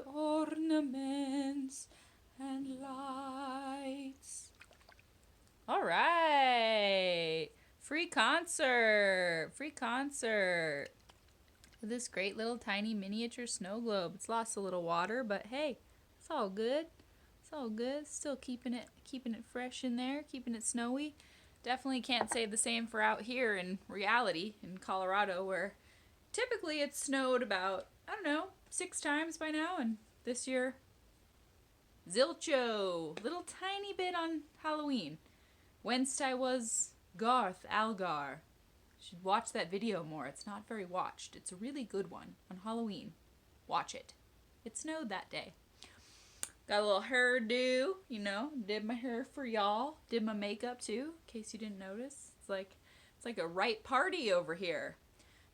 ornaments and lights. All right. Free concert. Free concert. This great little tiny miniature snow globe. It's lost a little water, but hey, it's all good. It's all good. Still keeping it fresh in there, keeping it snowy. Definitely can't say the same for out here in reality in Colorado, where typically it's snowed about, I don't know, 6 times by now, and this year, zilcho, little tiny bit on Halloween. Whence I was Garth Algar. Should watch that video more. It's not very watched. It's a really good one on Halloween. Watch it. It snowed that day. Got a little hairdo, you know. Did my hair for y'all. Did my makeup too, in case you didn't notice. It's like a right party over here.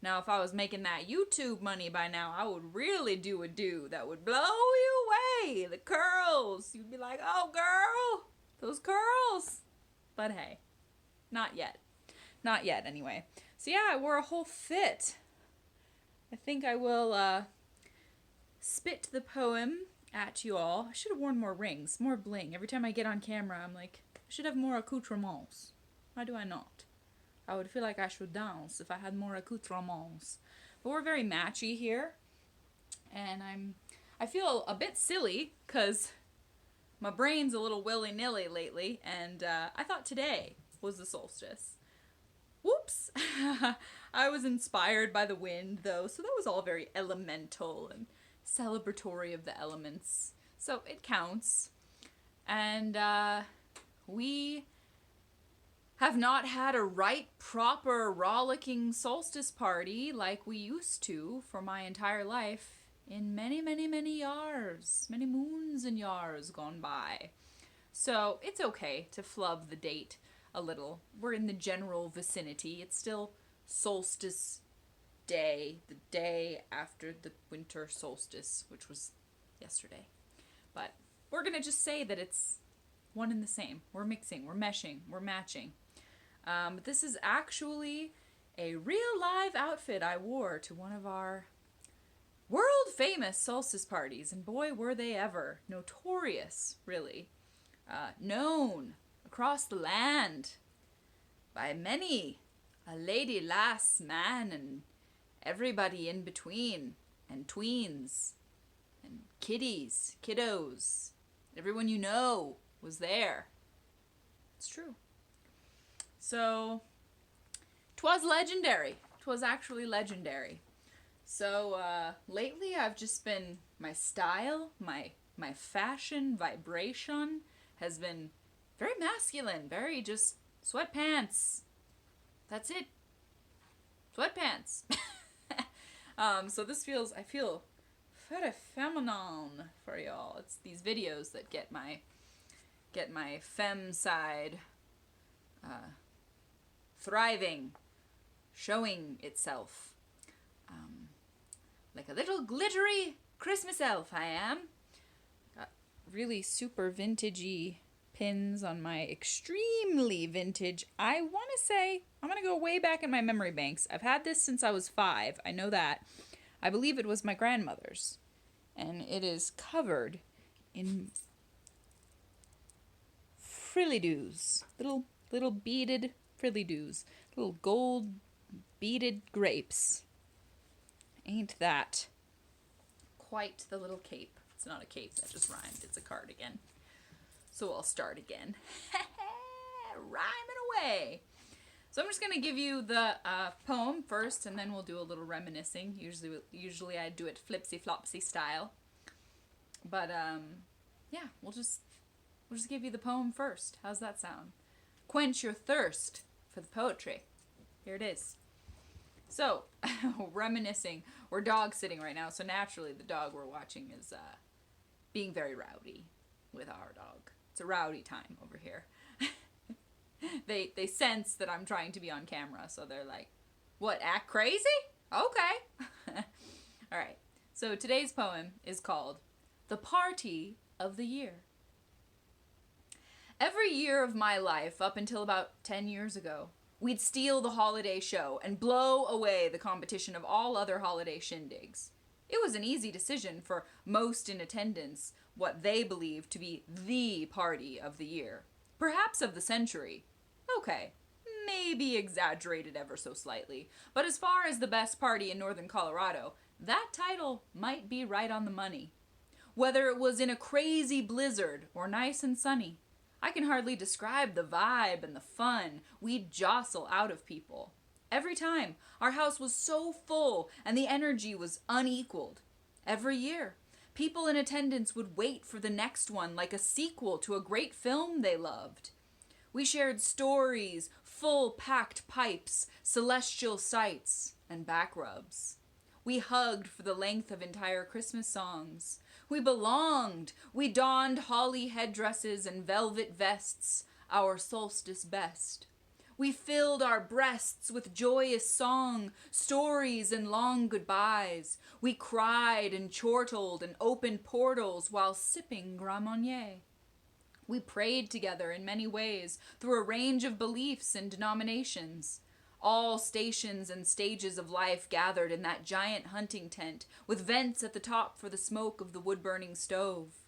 Now, if I was making that YouTube money by now, I would really do a do that would blow you away. The curls. You'd be like, oh, girl, those curls. But hey, not yet. Not yet, anyway. So yeah, I wore a whole fit. I think I will spit the poem at you all. I should have worn more rings, more bling. Every time I get on camera, I'm like, I should have more accoutrements. Why do I not? I would feel like I should dance if I had more accoutrements. But we're very matchy here. And I feel a bit silly because my brain's a little willy-nilly lately. And I thought today was the solstice. Whoops! I was inspired by the wind, though, so that was all very elemental and celebratory of the elements. So it counts. And we have not had a right, proper, rollicking solstice party like we used to for my entire life in many, many, many years. Many moons and years gone by. So it's okay to flub the date a little. We're in the general vicinity. It's still solstice day, the day after the winter solstice, which was yesterday. But we're gonna just say that it's one and the same. We're mixing, we're meshing, we're matching. But this is actually a real live outfit I wore to one of our world famous solstice parties, and boy were they ever. Notorious, really. Known across the land by many, a lady, lass, man, and everybody in between, and tweens, and kiddies, kiddos. Everyone you know was there. It's true. So, 'twas legendary. 'Twas actually legendary. So, lately I've just been, my style, my fashion vibration has been very masculine, very just sweatpants. That's it. Sweatpants. So this feels, I feel very feminine for y'all. It's these videos that get my femme side thriving, showing itself. Like a little glittery Christmas elf I am. Got really super vintagey pins on my extremely vintage. I want to say, I'm going to go way back in my memory banks. I've had this since I was 5. I know that. I believe it was my grandmother's. And it is covered in frilly-doos. Little beaded frilly-doos. Little gold beaded grapes. Ain't that quite the little cape. It's not a cape, that just rhymed. It's a cardigan. So I'll start again. Rhyming away. So I'm just going to give you the poem first, and then we'll do a little reminiscing. Usually I do it flipsy-flopsy style. But, yeah, we'll just give you the poem first. How's that sound? Quench your thirst for the poetry. Here it is. So, reminiscing. We're dog sitting right now, so naturally the dog we're watching is being very rowdy with our dog. It's a rowdy time over here. They sense that I'm trying to be on camera, so they're like, what, act crazy? Okay. All right. So today's poem is called The Party of the Year. Every year of my life, up until about 10 years ago, we'd steal the holiday show and blow away the competition of all other holiday shindigs. It was an easy decision for most in attendance, what they believed to be the party of the year, perhaps of the century. Okay, maybe exaggerated ever so slightly, but as far as the best party in northern Colorado, that title might be right on the money. Whether it was in a crazy blizzard or nice and sunny, I can hardly describe the vibe and the fun we'd jostle out of people. Every time, our house was so full and the energy was unequaled. Every year, people in attendance would wait for the next one like a sequel to a great film they loved. We shared stories, full packed pipes, celestial sights, and back rubs. We hugged for the length of entire Christmas songs. We belonged. We donned holly headdresses and velvet vests, our solstice best. We filled our breasts with joyous song, stories, and long goodbyes. We cried and chortled and opened portals while sipping Grand Marnier. We prayed together in many ways through a range of beliefs and denominations. All stations and stages of life gathered in that giant hunting tent with vents at the top for the smoke of the wood-burning stove.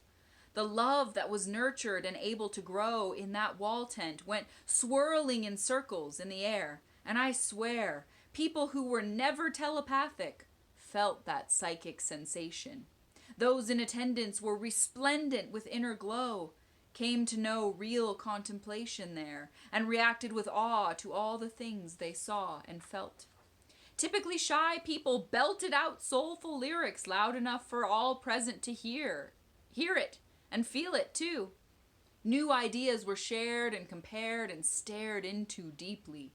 The love that was nurtured and able to grow in that wall tent went swirling in circles in the air, and I swear, people who were never telepathic felt that psychic sensation. Those in attendance were resplendent with inner glow, came to know real contemplation there, and reacted with awe to all the things they saw and felt. Typically shy people belted out soulful lyrics loud enough for all present to hear it, and feel it too. New ideas were shared and compared and stared into deeply.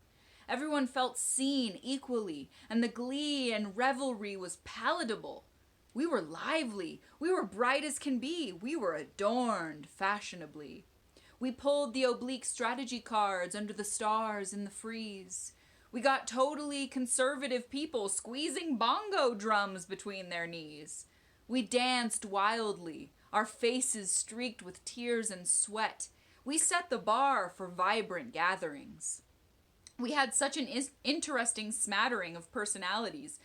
Everyone felt seen equally, and the glee and revelry was palatable. We were lively. We were bright as can be. We were adorned fashionably. We pulled the oblique strategy cards under the stars in the freeze. We got totally conservative people squeezing bongo drums between their knees. We danced wildly, our faces streaked with tears and sweat. We set the bar for vibrant gatherings. We had such an interesting smattering of personalities.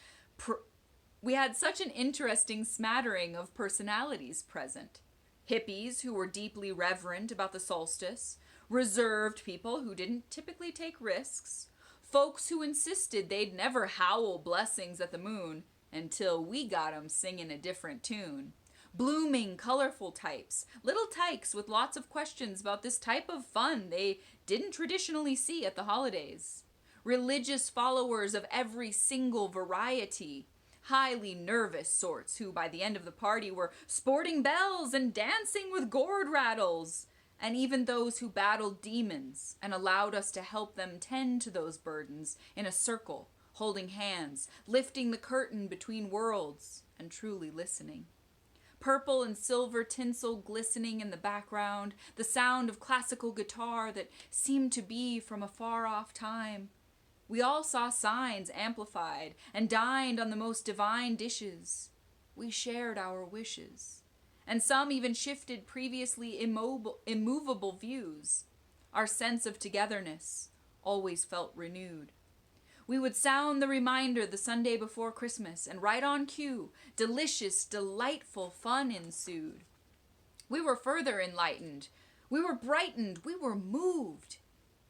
Present. Hippies who were deeply reverent about the solstice, reserved people who didn't typically take risks, folks who insisted they'd never howl blessings at the moon until we got 'em singing a different tune. Blooming, colorful types, little tykes with lots of questions about this type of fun they didn't traditionally see at the holidays. Religious followers of every single variety. Highly nervous sorts who, by the end of the party, were sporting bells and dancing with gourd rattles. And even those who battled demons and allowed us to help them tend to those burdens in a circle, holding hands, lifting the curtain between worlds, and truly listening. Purple and silver tinsel glistening in the background, the sound of classical guitar that seemed to be from a far-off time. We all saw signs amplified and dined on the most divine dishes. We shared our wishes, and some even shifted previously immovable views. Our sense of togetherness always felt renewed. We would sound the reminder the Sunday before Christmas, and right on cue, delicious, delightful fun ensued. We were further enlightened. We were brightened. We were moved.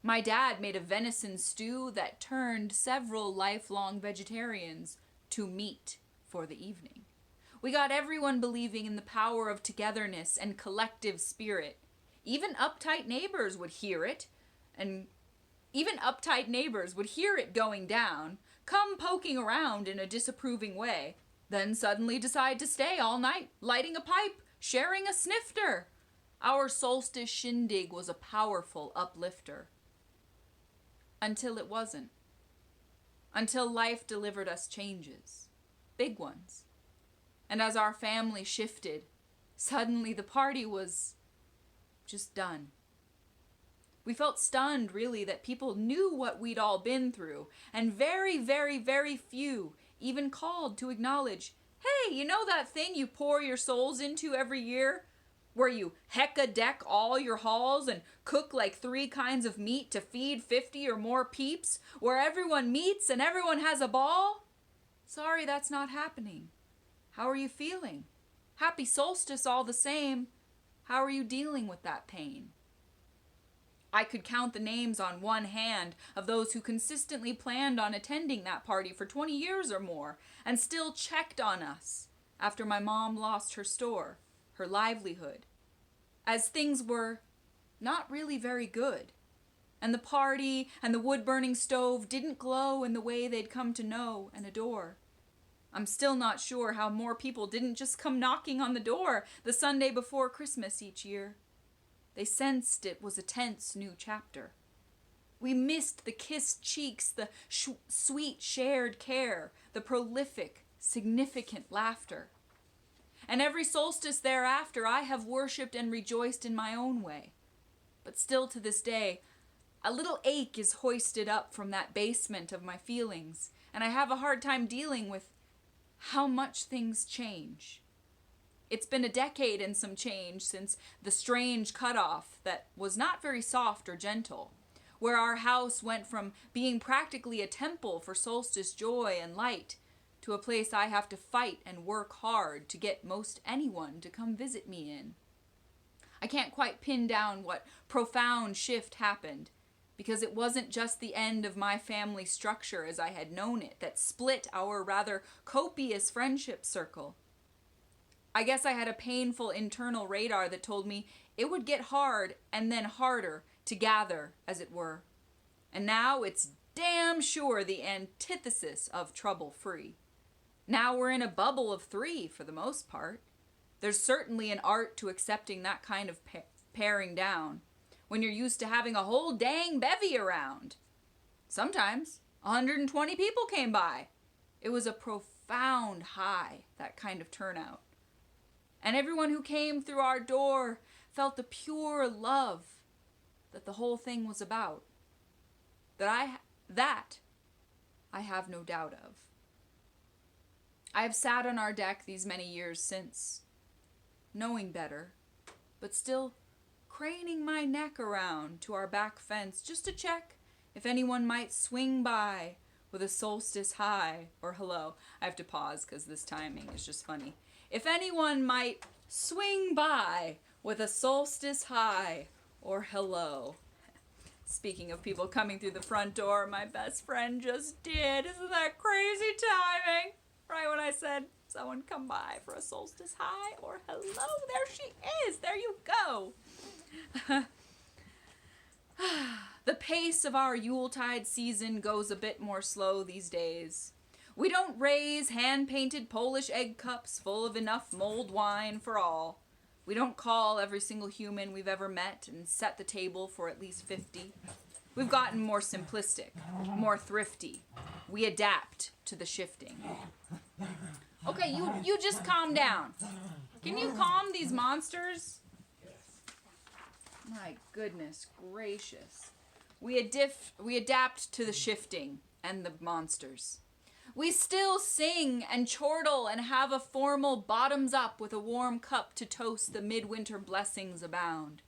My dad made a venison stew that turned several lifelong vegetarians to meat for the evening. We got everyone believing in the power of togetherness and collective spirit. Even uptight neighbors would hear it going down, come poking around in a disapproving way, then suddenly decide to stay all night, lighting a pipe, sharing a snifter. Our solstice shindig was a powerful uplifter. Until it wasn't. Until life delivered us changes. Big ones. And as our family shifted, suddenly the party was just done. We felt stunned, really, that people knew what we'd all been through, and very, very, very few even called to acknowledge, hey, you know that thing you pour your souls into every year? Where you heck-a-deck all your halls and cook like 3 kinds of meat to feed 50 or more peeps, where everyone meets and everyone has a ball? Sorry, that's not happening. How are you feeling? Happy solstice all the same. How are you dealing with that pain? I could count the names on one hand of those who consistently planned on attending that party for 20 years or more and still checked on us after my mom lost her store, her livelihood, as things were not really very good. And the party and the wood-burning stove didn't glow in the way they'd come to know and adore. I'm still not sure how more people didn't just come knocking on the door the Sunday before Christmas each year. They sensed it was a tense new chapter. We missed the kissed cheeks, the sweet shared care, the prolific, significant laughter. And every solstice thereafter I have worshipped and rejoiced in my own way. But still to this day, a little ache is hoisted up from that basement of my feelings, and I have a hard time dealing with how much things change. It's been a decade and some change since the strange cutoff that was not very soft or gentle, where our house went from being practically a temple for solstice joy and light to a place I have to fight and work hard to get most anyone to come visit me in. I can't quite pin down what profound shift happened, because it wasn't just the end of my family structure as I had known it that split our rather copious friendship circle. I guess I had a painful internal radar that told me it would get hard and then harder to gather, as it were. And now it's damn sure the antithesis of trouble-free. Now we're in a bubble of three for the most part. There's certainly an art to accepting that kind of paring down when you're used to having a whole dang bevy around. Sometimes 120 people came by. It was a profound high, that kind of turnout. And everyone who came through our door felt the pure love that the whole thing was about. That I have no doubt of. I have sat on our deck these many years since, knowing better, but still craning my neck around to our back fence just to check if anyone might swing by with a solstice hi or hello. I have to pause because this timing is just funny. If anyone might swing by with a solstice hi or hello. Speaking of people coming through the front door, my best friend just did. Isn't that crazy timing? Right when I said someone come by for a solstice hi or hello, there she is. There you go. The pace of our Yuletide season goes a bit more slow these days. We don't raise hand-painted Polish egg cups full of enough mulled wine for all. We don't call every single human we've ever met and set the table for at least 50. We've gotten more simplistic, more thrifty. We adapt to the shifting. Okay, you just calm down. Can you calm these monsters? My goodness gracious. We adapt to the shifting and the monsters. We still sing and chortle and have a formal bottoms up with a warm cup to toast the midwinter blessings abound.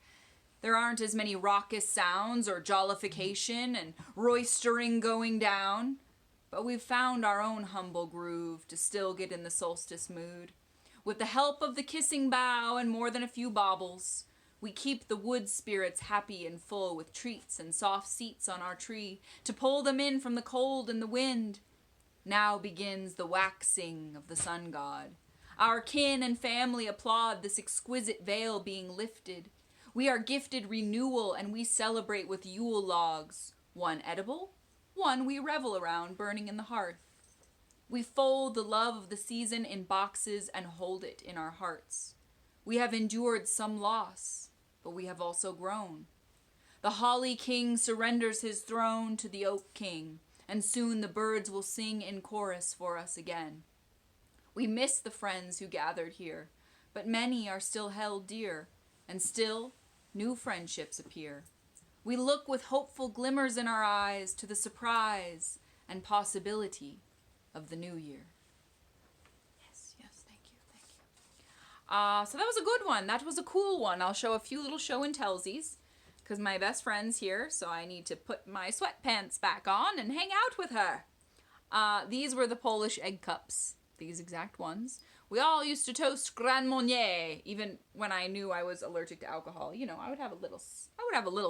There aren't as many raucous sounds or jollification and roistering going down, but we've found our own humble groove to still get in the solstice mood. With the help of the kissing bough and more than a few baubles, we keep the wood spirits happy and full with treats and soft seats on our tree to pull them in from the cold and the wind. Now begins the waxing of the sun god. Our kin and family applaud this exquisite veil being lifted. We are gifted renewal and we celebrate with Yule logs, one edible, one we revel around burning in the hearth. We fold the love of the season in boxes and hold it in our hearts. We have endured some loss, but we have also grown. The holly king surrenders his throne to the oak king, and soon the birds will sing in chorus for us again. We miss the friends who gathered here, but many are still held dear, and still new friendships appear. We look with hopeful glimmers in our eyes to the surprise and possibility of the new year. Yes, thank you. So that was a good one. That was a cool one. I'll show a few little show and tellsies, because my best friend's here, so I need to put my sweatpants back on and hang out with her. These were the Polish egg cups, these exact ones, We all used to toast Grand Marnier, even when I knew I was allergic to alcohol. You know, I would have a little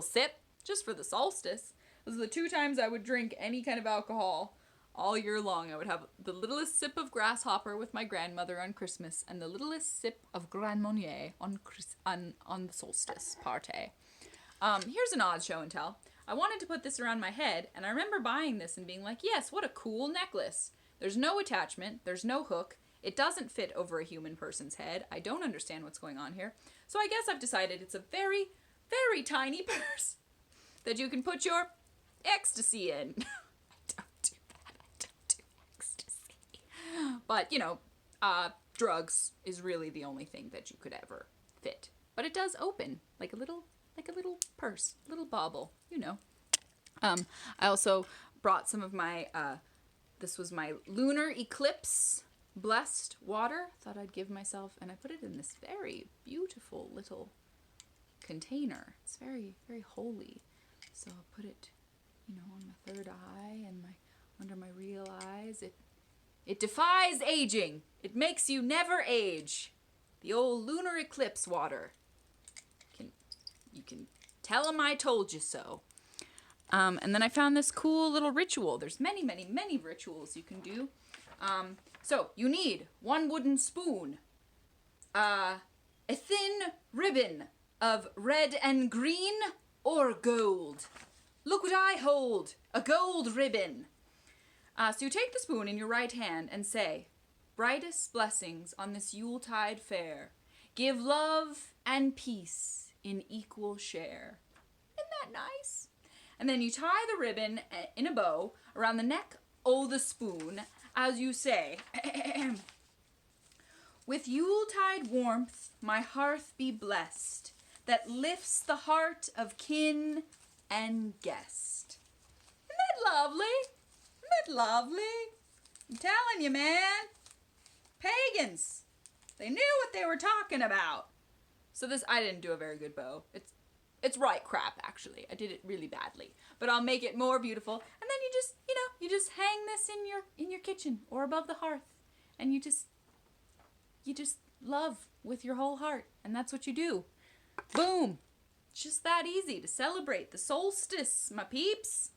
sip just for the solstice. Those are the 2 times I would drink any kind of alcohol all year long. I would have the littlest sip of grasshopper with my grandmother on Christmas, and the littlest sip of Grand Marnier on the solstice party. Here's an odd show and tell. I wanted to put this around my head, and I remember buying this and being like, yes, what a cool necklace. There's no attachment, there's no hook, it doesn't fit over a human person's head. I don't understand what's going on here. So I guess I've decided it's a very, very tiny purse that you can put your ecstasy in. I don't do ecstasy. But, you know, drugs is really the only thing that you could ever fit. But it does open like a little purse, little bauble, you know. I also brought some of my, this was my lunar eclipse blessed water. Thought I'd give myself, and I put it in this very beautiful little container. It's very, very holy. So I'll put it, you know, on my third eye and under my real eyes. It defies aging. It makes you never age. The old lunar eclipse water. You can tell them I told you so. And then I found this cool little ritual. There's many, many, many rituals you can do. So you need 1 wooden spoon, a thin ribbon of red and green or gold. Look what I hold, a gold ribbon. So you take the spoon in your right hand and say, brightest blessings on this Yuletide fair. Give love and peace in equal share. Isn't that nice? And then you tie the ribbon in a bow around the neck o' the spoon as you say, with Yuletide warmth my hearth be blessed, that lifts the heart of kin and guest. Isn't that lovely? Isn't that lovely? I'm telling you, man. Pagans. They knew what they were talking about. So this, I didn't do a very good bow. It's right crap, actually. I did it really badly. But I'll make it more beautiful. And then you just hang this in your kitchen or above the hearth. And you just love with your whole heart. And that's what you do. Boom. It's just that easy to celebrate the solstice, my peeps.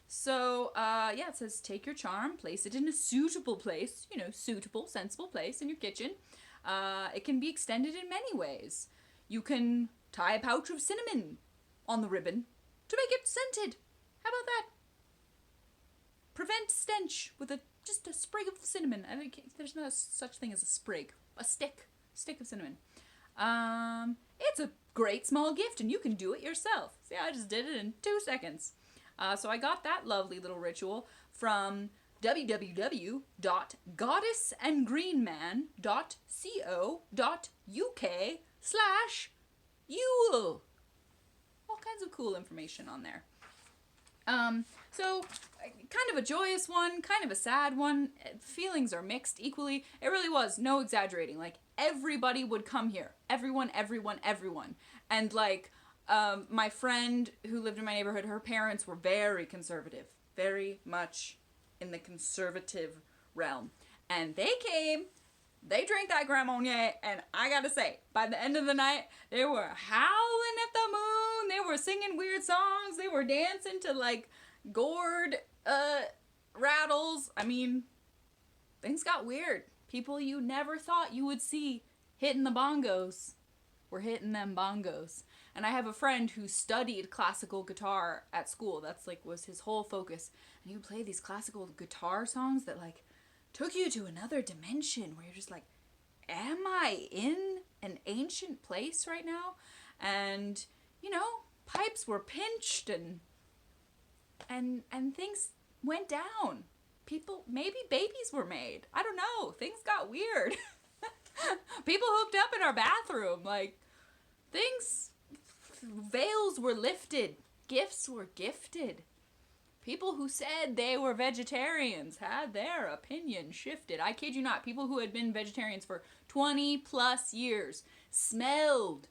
So, yeah, it says take your charm, place it in a suitable place. Suitable, sensible place in your kitchen. It can be extended in many ways. You can tie a pouch of cinnamon on the ribbon to make it scented. How about that? Prevent stench with just a sprig of cinnamon. There's no such thing as a sprig. A stick of cinnamon. It's a great small gift, and you can do it yourself. See, I just did it in 2 seconds. So I got that lovely little ritual from www.goddessandgreenman.co.uk/Yule. All kinds of cool information on there. So kind of a joyous one, kind of a sad one. Feelings are mixed equally. It really was, no exaggerating. Like, everybody would come here. Everyone. And like, my friend who lived in my neighborhood, her parents were very conservative. Very much in the conservative realm. And they came, they drank that Grand Marnier, and I gotta say, by the end of the night, they were howling at the moon, they were singing weird songs, they were dancing to, like, gourd, rattles. I mean, things got weird. People you never thought you would see hitting the bongos were hitting them bongos. And I have a friend who studied classical guitar at school. That's like was his whole focus. And he would play these classical guitar songs that like took you to another dimension where you're just like, am I in an ancient place right now? And, pipes were pinched and things went down. Maybe babies were made. I don't know. Things got weird. People hooked up in our bathroom. Like, veils were lifted. Gifts were gifted. People who said they were vegetarians had their opinion shifted. I kid you not. People who had been vegetarians for 20 plus years smelled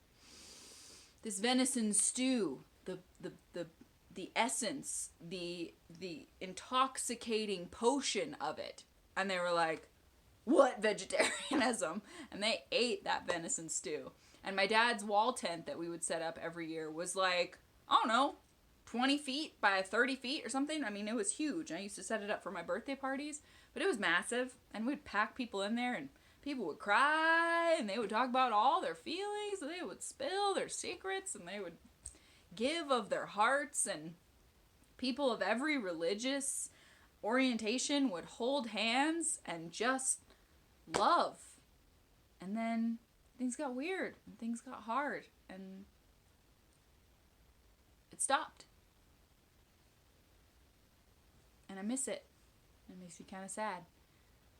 this venison stew, the essence, the intoxicating potion of it. And they were like, what vegetarianism? And they ate that venison stew. And my dad's wall tent that we would set up every year was like, I don't know, 20 feet by 30 feet or something. I mean, it was huge. I used to set it up for my birthday parties, but it was massive. And we'd pack people in there, and people would cry, and they would talk about all their feelings, and they would spill their secrets, and they would give of their hearts, and people of every religious orientation would hold hands and just love. And then things got weird, and things got hard, and it stopped. And I miss it. It makes me kind of sad.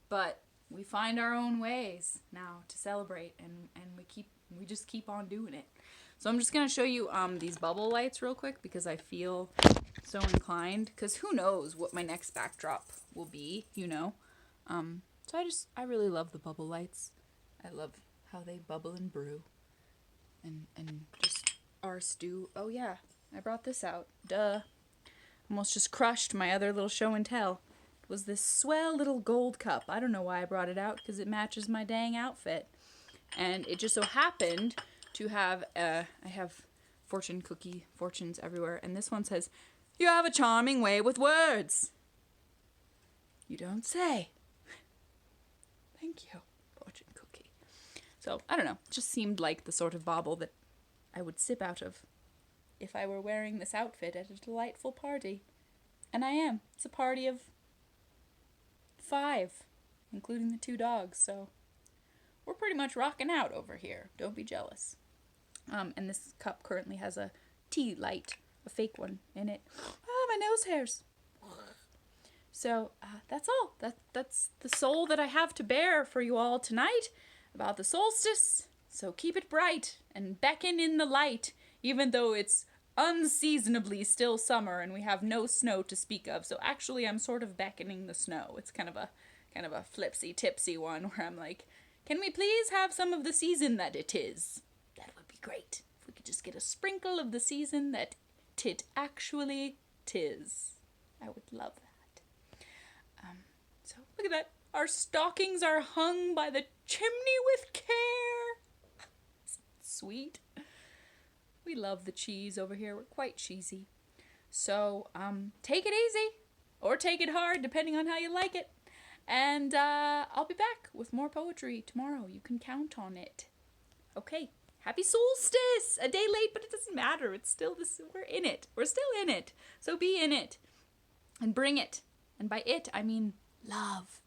But we find our own ways now to celebrate, and we just keep on doing it. So I'm just going to show you these bubble lights real quick because I feel so inclined, because who knows what my next backdrop will be, you know. So I really love the bubble lights. I love how they bubble and brew, and just our stew. Oh yeah, I brought this out. Duh. Almost just crushed my other little show and tell. It was this swell little gold cup. I don't know why I brought it out, because it matches my dang outfit. And it just so happened to have, I have fortunes everywhere, and this one says, "You have a charming way with words." You don't say. Thank you, fortune cookie. So, I don't know, it just seemed like the sort of bauble that I would sip out of if I were wearing this outfit at a delightful party. And I am. It's a party of 5, including the 2 dogs, so we're pretty much rocking out over here. Don't be jealous. And this cup currently has a tea light, a fake one, in it. Ah, my nose hairs. So, that's all. That's the soul that I have to bear for you all tonight about the solstice. So keep it bright and beckon in the light, even though it's unseasonably still summer and we have no snow to speak of. So actually I'm sort of beckoning the snow. It's kind of a flipsy tipsy one where I'm like, can we please have some of the season that it is? That would be great. If we could just get a sprinkle of the season that tit actually tis. I would love that. So look at that. Our stockings are hung by the chimney with care. Sweet. We love the cheese over here. We're quite cheesy. So, take it easy or take it hard, depending on how you like it. And I'll be back with more poetry tomorrow. You can count on it. Okay. Happy solstice! A day late, but it doesn't matter. It's still this. We're in it. We're still in it. So be in it. And bring it. And by it, I mean love.